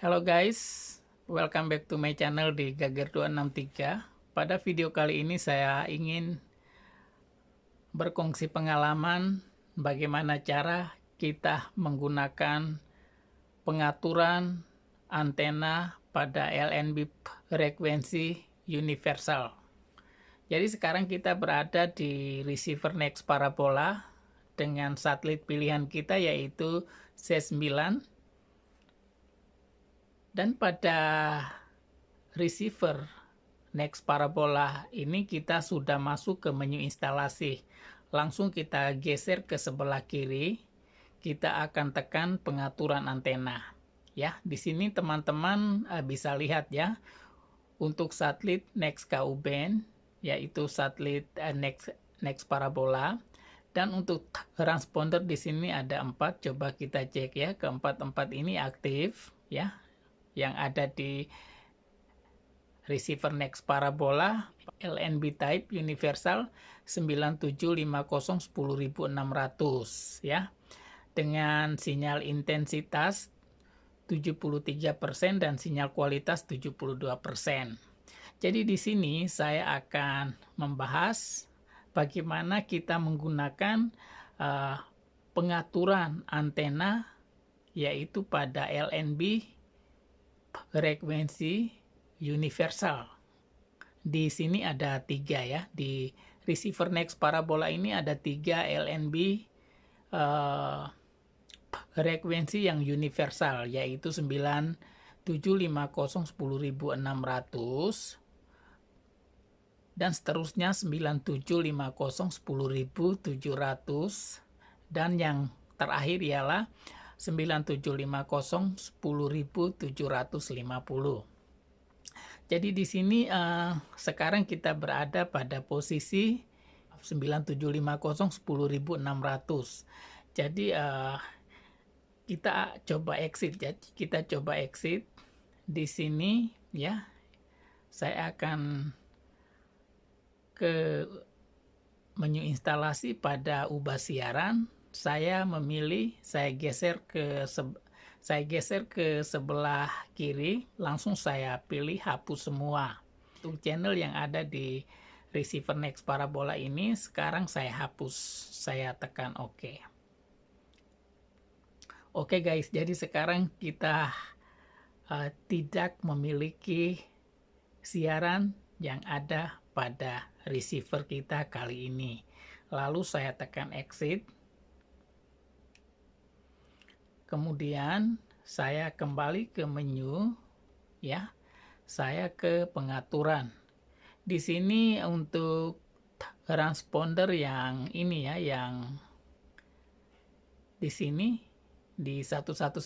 Halo guys, welcome back to my channel di Gager 263. Pada video kali ini saya ingin berkongsi pengalaman bagaimana cara kita menggunakan pengaturan antena pada LNB frekuensi universal. Jadi sekarang kita berada di receiver Next Parabola dengan satelit pilihan kita yaitu C9. Dan pada receiver Next Parabola ini kita sudah masuk ke menu instalasi. Langsung kita geser ke sebelah kiri. Kita akan tekan pengaturan antena. Ya, di sini teman-teman bisa lihat ya. Untuk satelit Next KU band yaitu satelit Next Parabola. Dan untuk transponder di sini ada 4. Coba kita cek ya, keempat-empat ini aktif ya. Yang ada di receiver Next Parabola LNB type universal 975010600 ya, dengan sinyal intensitas 73% dan sinyal kualitas 72%. Jadi di sini saya akan membahas bagaimana kita menggunakan pengaturan antena yaitu pada LNB frekuensi universal. Di sini ada 3 ya. Di receiver Next Parabola ini ada 3 LNB frekuensi yang universal, yaitu 975010600 dan seterusnya 975010700 dan yang terakhir ialah 975010750. Jadi di sini sekarang kita berada pada posisi 975010600. Jadi kita coba exit ya. Kita coba exit di sini ya. Saya akan ke menu instalasi pada ubah siaran. Saya memilih, saya geser ke sebelah kiri, langsung saya pilih hapus semua. Untuk channel yang ada di receiver Next Parabola ini sekarang saya hapus, saya tekan OK. Oke guys, jadi sekarang kita tidak memiliki siaran yang ada pada receiver kita kali ini. Lalu saya tekan exit. Kemudian saya kembali ke menu ya. Saya ke pengaturan. Di sini untuk transponder yang ini ya, yang di sini di 11921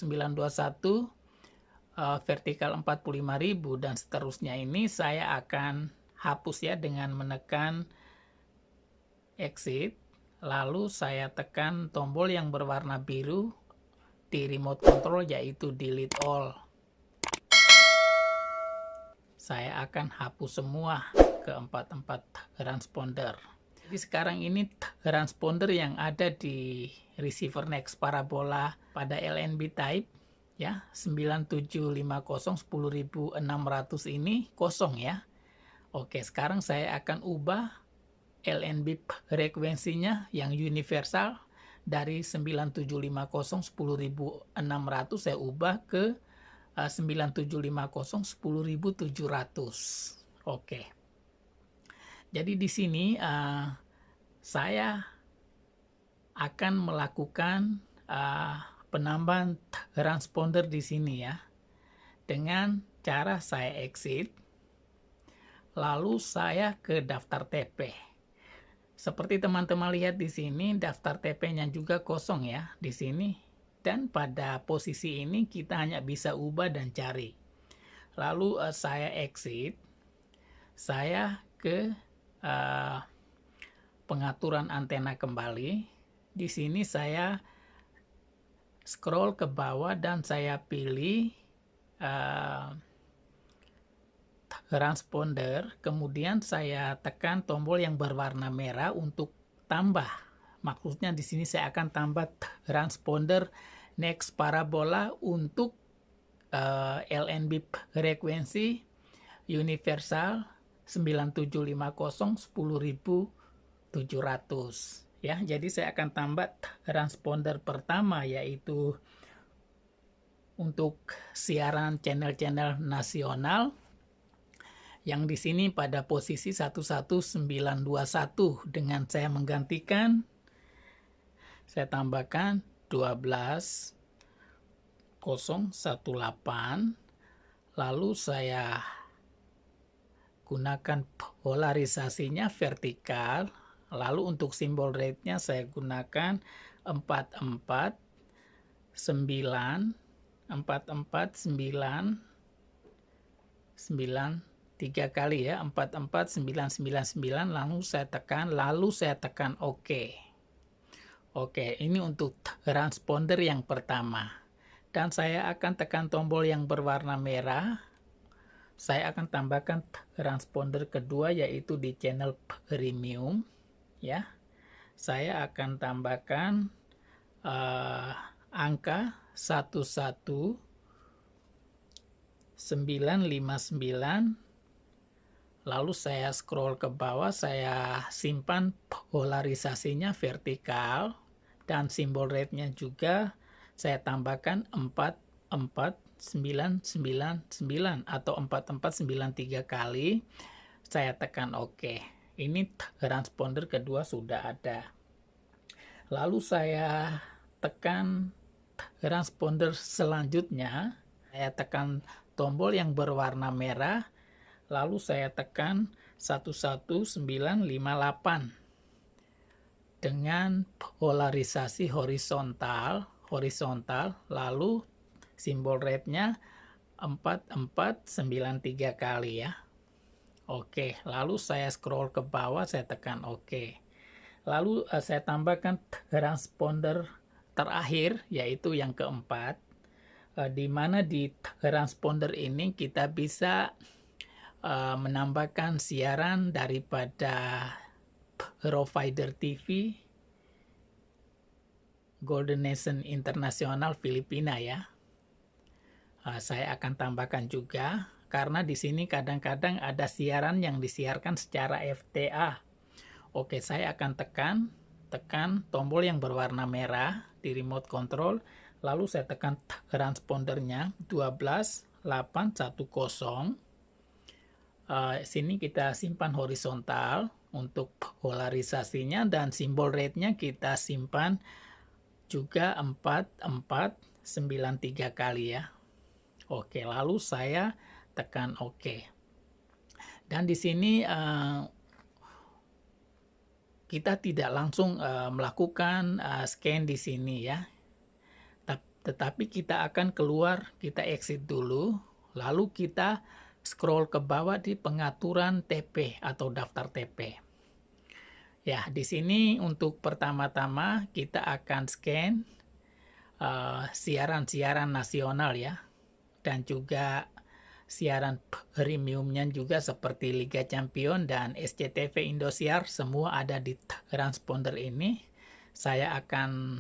vertikal 45.000 dan seterusnya ini saya akan hapus ya dengan menekan exit. Lalu saya tekan tombol yang berwarna biru di remote control yaitu delete all. Saya akan hapus semua keempat-empat transponder. Jadi sekarang ini transponder yang ada di receiver Next Parabola pada LNB type ya 975010600 ini kosong ya. Oke, sekarang saya akan ubah LNB frekuensinya yang universal dari 975010600 saya ubah ke 975010700. Oke. Jadi di sini saya akan melakukan penambahan transponder di sini ya. Dengan cara saya exit. Lalu saya ke daftar TP. Seperti teman-teman lihat di sini, daftar TP-nya juga kosong ya di sini. Dan pada posisi ini kita hanya bisa ubah dan cari. Lalu saya exit. Saya ke pengaturan antena kembali. Di sini saya scroll ke bawah dan saya pilih transponder, kemudian saya tekan tombol yang berwarna merah untuk tambah. Maksudnya di sini saya akan tambah transponder Next Parabola untuk LNB frekuensi universal 9750 10700 ya. Jadi saya akan tambah transponder pertama, yaitu untuk siaran channel-channel nasional yang di sini pada posisi 11921, dengan saya menggantikan, saya tambahkan 12018, lalu saya gunakan polarisasinya vertikal, lalu untuk simbol rate-nya saya gunakan 449 3 kali ya, 44999, lalu saya tekan OK. Oke, ini untuk transponder yang pertama. Dan saya akan tekan tombol yang berwarna merah. Saya akan tambahkan transponder kedua, yaitu di channel premium ya. Saya akan tambahkan angka 11959, lalu saya scroll ke bawah, saya simpan polarisasinya vertikal, dan simbol rate-nya juga saya tambahkan 44999 atau 4493 kali. Saya tekan OK. Ini transponder kedua sudah ada. Lalu saya tekan transponder selanjutnya. Saya tekan tombol yang berwarna merah, lalu saya tekan 11958 dengan polarisasi horizontal, lalu simbol rate-nya 4493 kali ya. Oke, lalu saya scroll ke bawah, saya tekan OK. Lalu saya tambahkan transponder terakhir, yaitu yang keempat, di mana di transponder ini kita bisa menambahkan siaran daripada provider TV Golden Nation Internasional Filipina ya. Saya akan tambahkan juga, karena di sini kadang-kadang ada siaran yang disiarkan secara FTA. Oke, saya akan tekan tombol yang berwarna merah di remote control, lalu saya tekan transpondernya 12810. Sini kita simpan horizontal untuk polarisasinya, dan simbol rate-nya kita simpan juga 4493 kali ya. Oke, lalu saya tekan OK. Dan di sini kita tidak langsung melakukan scan di sini ya. Tetapi kita akan keluar, kita exit dulu, lalu kita scroll ke bawah di pengaturan TP atau daftar TP. Ya, di sini untuk pertama-tama kita akan scan siaran-siaran nasional ya, dan juga siaran premiumnya juga seperti Liga Champion dan SCTV Indosiar, semua ada di transponder ini. Saya akan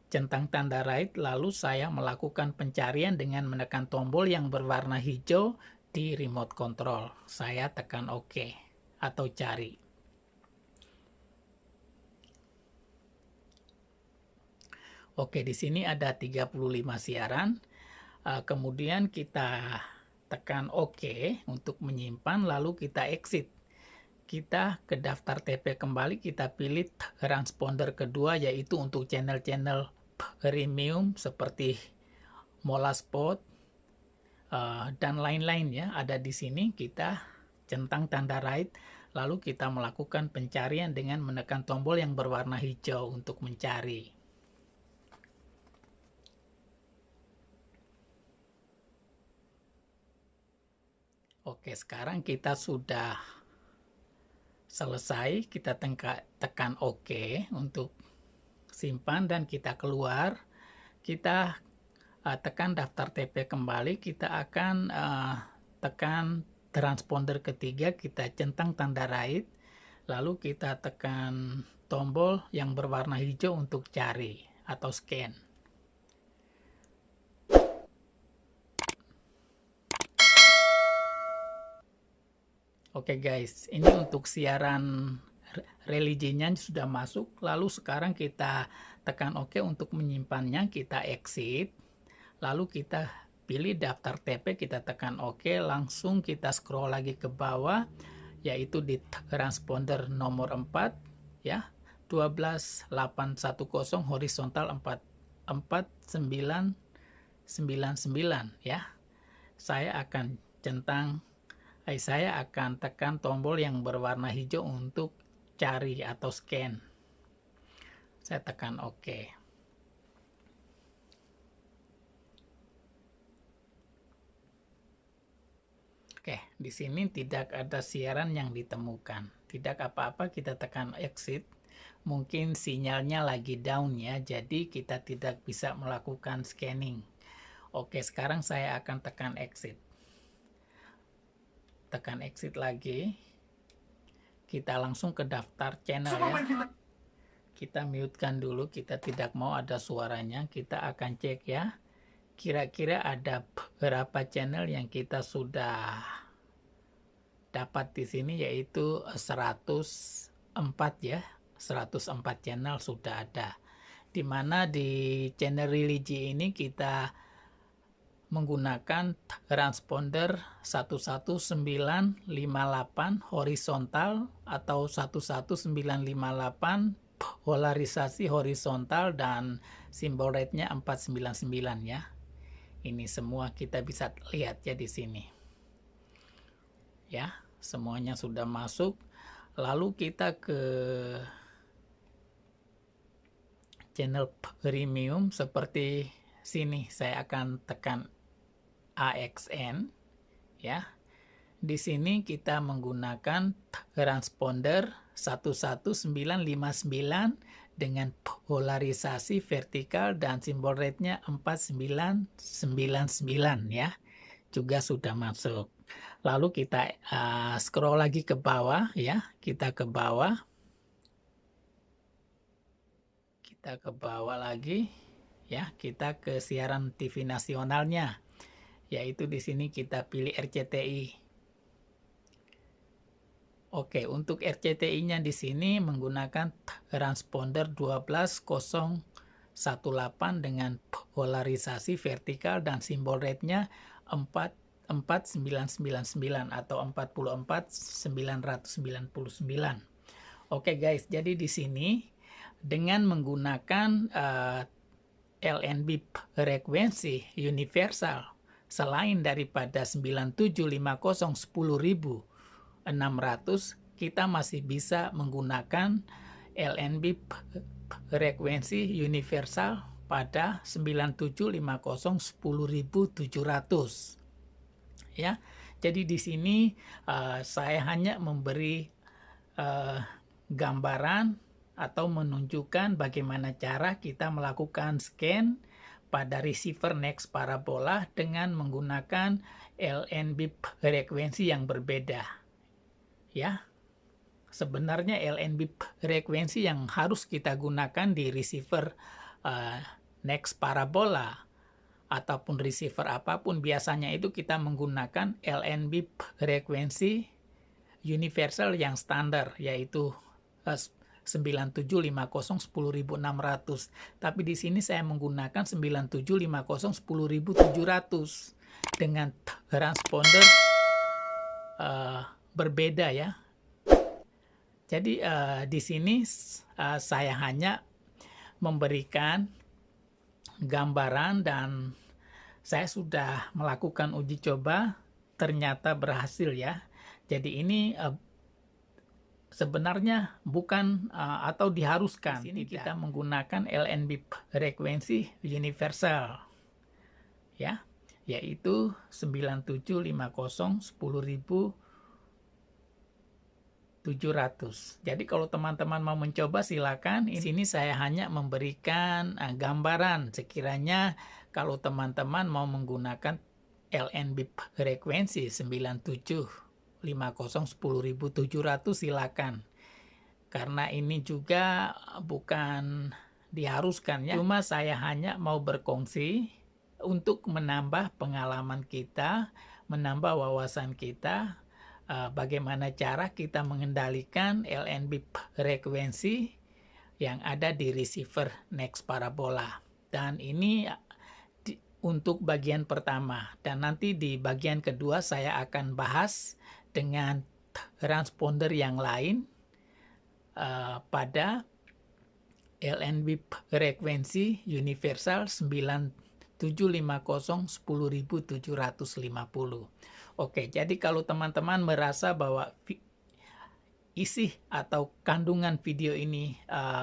centang tanda right, lalu saya melakukan pencarian dengan menekan tombol yang berwarna hijau di remote control. Saya tekan OK atau cari. Oke, di sini ada 35 siaran. Kemudian kita tekan OK untuk menyimpan, lalu kita exit. Kita ke daftar TP kembali, kita pilih transponder kedua, yaitu untuk channel-channel premium seperti Mola Spot dan lain-lain ya, ada di sini. Kita centang tanda right, lalu kita melakukan pencarian dengan menekan tombol yang berwarna hijau untuk mencari. Oke, sekarang kita sudah selesai. Kita tekan OK untuk simpan dan kita keluar. Kita tekan daftar TP kembali. Kita akan tekan transponder ketiga, kita centang tanda right, lalu kita tekan tombol yang berwarna hijau untuk cari atau scan. Oke guys, ini untuk siaran religinya sudah masuk. Lalu sekarang kita tekan OK untuk menyimpannya, kita exit. Lalu kita pilih daftar TP, kita tekan OK, langsung kita scroll lagi ke bawah, yaitu di transponder nomor 4, ya, 12810 horizontal 4999, ya. Saya akan tekan tombol yang berwarna hijau untuk cari atau scan. Saya tekan OK. Oke, di sini tidak ada siaran yang ditemukan. Tidak apa-apa, kita tekan exit. Mungkin sinyalnya lagi down ya, jadi kita tidak bisa melakukan scanning. Oke, sekarang saya akan tekan exit. Tekan exit lagi. Kita langsung ke daftar channel ya. Kita mute-kan dulu, kita tidak mau ada suaranya. Kita akan cek ya. Kira-kira ada berapa channel yang kita sudah dapat di sini, yaitu 104 ya. 104 channel sudah ada. Dimana di channel religi ini kita menggunakan transponder 11958 horizontal atau 11958 polarisasi horizontal dan simbol rate-nya 499 ya. Ini semua kita bisa lihat ya di sini. Ya, semuanya sudah masuk. Lalu kita ke channel premium seperti sini. Saya akan tekan AXN ya. Di sini kita menggunakan transponder 11959 dengan polarisasi vertikal dan simbol rate-nya 4999 ya. Juga sudah masuk. Lalu kita scroll lagi ke bawah ya. Kita ke bawah. Kita ke bawah lagi ya. Kita ke siaran TV nasionalnya. Yaitu di sini kita pilih RCTI. Oke, untuk RCTI-nya di sini menggunakan transponder 12018 dengan polarisasi vertikal dan simbol rate-nya 44999 atau 44999. Oke guys, jadi di sini dengan menggunakan LNB frekuensi universal selain daripada 9750 10600, kita masih bisa menggunakan LNB frekuensi universal pada 9750 10700 ya. Jadi di sini saya hanya memberi gambaran atau menunjukkan bagaimana cara kita melakukan scan pada receiver next parabola dengan menggunakan LNB frekuensi yang berbeda. Ya, sebenarnya LNB frekuensi yang harus kita gunakan di receiver next parabola ataupun receiver apapun, biasanya itu kita menggunakan LNB frekuensi universal yang standar, yaitu 9750 10600. Tapi di sini saya menggunakan 9750 10700 dengan transponder berbeda ya. Jadi di sini saya hanya memberikan gambaran dan saya sudah melakukan uji coba, ternyata berhasil ya. Jadi ini sebenarnya bukan atau diharuskan. Di sini kita menggunakan LNB frekuensi universal ya, yaitu 9750 10700. Jadi kalau teman-teman mau mencoba silakan. Di sini saya hanya memberikan gambaran. Sekiranya kalau teman-teman mau menggunakan LNB frekuensi 9750 10700 silakan. Karena ini juga bukan diharuskan ya. Cuma saya hanya mau berkongsi untuk menambah pengalaman kita, menambah wawasan kita bagaimana cara kita mengendalikan LNB frekuensi yang ada di receiver next parabola. Dan ini untuk bagian pertama, dan nanti di bagian kedua saya akan bahas dengan transponder yang lain pada LNB frekuensi universal 9750 10750. Oke, jadi kalau teman-teman merasa bahwa isi atau kandungan video ini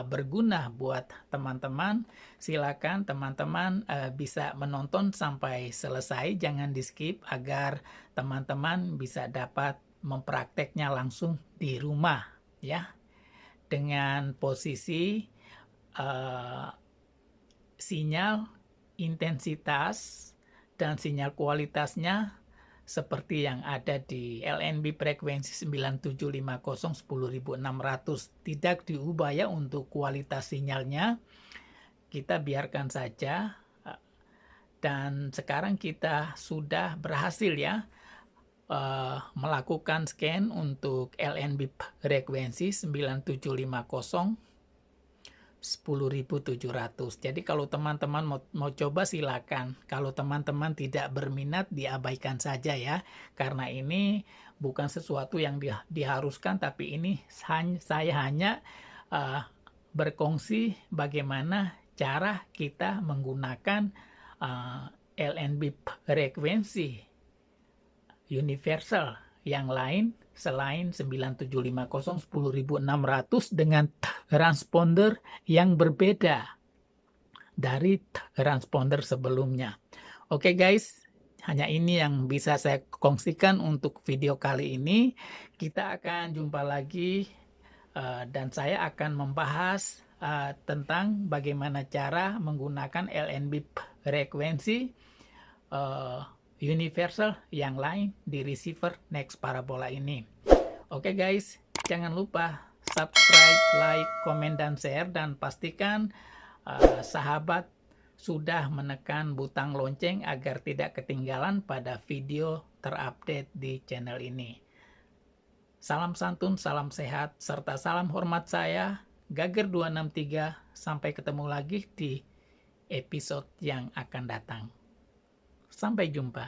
berguna buat teman-teman, silakan teman-teman bisa menonton sampai selesai, jangan di skip agar teman-teman bisa dapat memprakteknya langsung di rumah ya, dengan posisi sinyal, intensitas, dan sinyal kualitasnya seperti yang ada di LNB frekuensi 9750 10600. Tidak diubah ya untuk kualitas sinyalnya, kita biarkan saja. Dan sekarang kita sudah berhasil ya melakukan scan untuk LNB frekuensi 9750 10.700. Jadi kalau teman-teman mau coba silakan. Kalau teman-teman tidak berminat diabaikan saja ya. Karena ini bukan sesuatu yang diharuskan, tapi ini saya hanya berkongsi bagaimana cara kita menggunakan LNB frekuensi universal yang lain selain 9750 10600 dengan transponder yang berbeda dari transponder sebelumnya. Oke guys, hanya ini yang bisa saya kongsikan untuk video kali ini. Kita akan jumpa lagi dan saya akan membahas tentang bagaimana cara menggunakan LNB frekuensi universal yang lain di receiver next parabola ini. Oke guys, jangan lupa subscribe, like, komen, dan share, dan pastikan sahabat sudah menekan butang lonceng agar tidak ketinggalan pada video terupdate di channel ini. Salam santun, salam sehat, serta salam hormat saya, Gager 263. Sampai ketemu lagi di episode yang akan datang. Sampai jumpa.